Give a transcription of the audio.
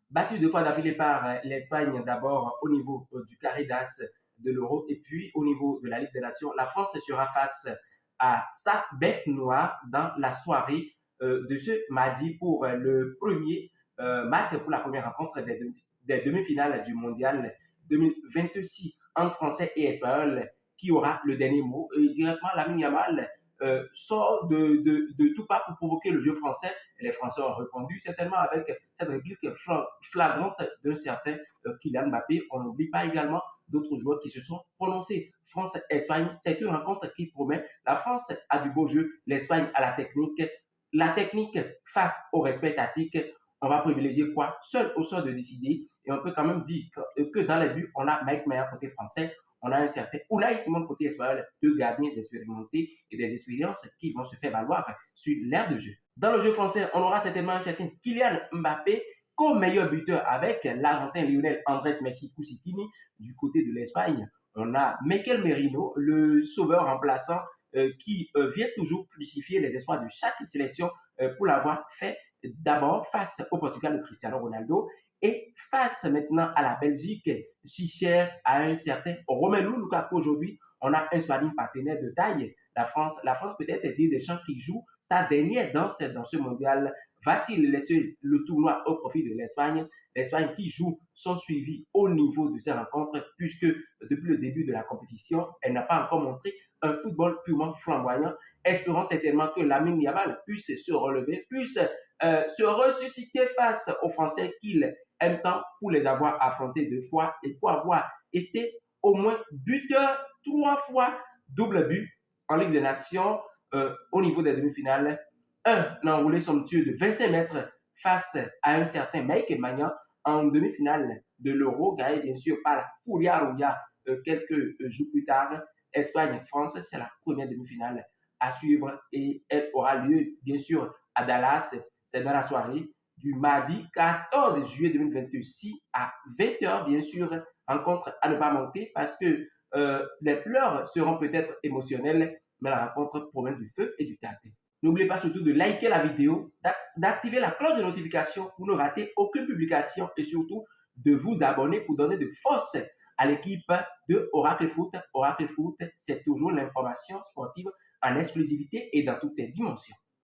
battu 2 fois d'affilée par l'Espagne, d'abord au niveau du carré d'as de l'Euro et puis au niveau de la Ligue des Nations. La France sera face à sa bête noire dans la soirée de ce mardi pour le premier match, pour la première rencontre des demi-finales du Mondial 2026 en français et espagnol qui aura le dernier mot. Et directement, Lamine Yamal sort de tout pas pour provoquer le jeu français. Et les Français ont répondu certainement avec cette réplique flagrante d'un certain Kylian Mbappé. On n'oublie pas également d'autres joueurs qui se sont prononcés. France-Espagne, c'est une rencontre qui promet. La France a du beau jeu, l'Espagne a la technique. La technique face au respect tactique, on va privilégier quoi? Seul au sort de décider. Et on peut quand même dire que dans les buts, on a Mike Meyer côté français, on a un certain Unai Simon côté espagnol, deux gardiens expérimentés et des expériences qui vont se faire valoir sur l'aire de jeu. Dans le jeu français, on aura certainement un certain Kylian Mbappé comme meilleur buteur avec l'Argentin Lionel Andrés Messi Coussitini. Du côté de l'Espagne, on a Mikel Merino, le sauveur remplaçant qui vient toujours crucifier les espoirs de chaque sélection pour l'avoir fait d'abord face au Portugal de Cristiano Ronaldo et face maintenant à la Belgique, si chère à un certain Romelu Lukaku aujourd'hui. On a un sparring partenaire de taille. La France peut-être Didier Deschamps qui joue sa dernière danse dans ce mondial. Va-t-il laisser le tournoi au profit de l'Espagne? L'Espagne qui joue son suivi au niveau de ces rencontres puisque depuis le début de la compétition, elle n'a pas encore montré un football purement flamboyant. Espérons certainement que Lamine Yamal puisse se relever, puisse se ressusciter face aux Français qu'il aime tant pour les avoir affrontés 2 fois et pour avoir été au moins buteur 3 fois, double but en Ligue des Nations au niveau des demi-finales. Un enroulé somptueux de 25 mètres face à un certain Mike Maignan en demi-finale de l'Euro, gagné bien sûr par la Furia Rouya quelques jours plus tard. Espagne-France, c'est la première demi-finale à suivre et elle aura lieu bien sûr à Dallas. C'est dans la soirée du mardi 14 juillet 2026 à 20h, bien sûr, rencontre à ne pas manquer parce que les pleurs seront peut-être émotionnels, mais la rencontre promet du feu et du théâtre. N'oubliez pas surtout de liker la vidéo, d'activer la cloche de notification pour ne rater aucune publication et surtout de vous abonner pour donner de force à l'équipe de Oracle Foot. Oracle Foot, c'est toujours l'information sportive en exclusivité et dans toutes ses dimensions.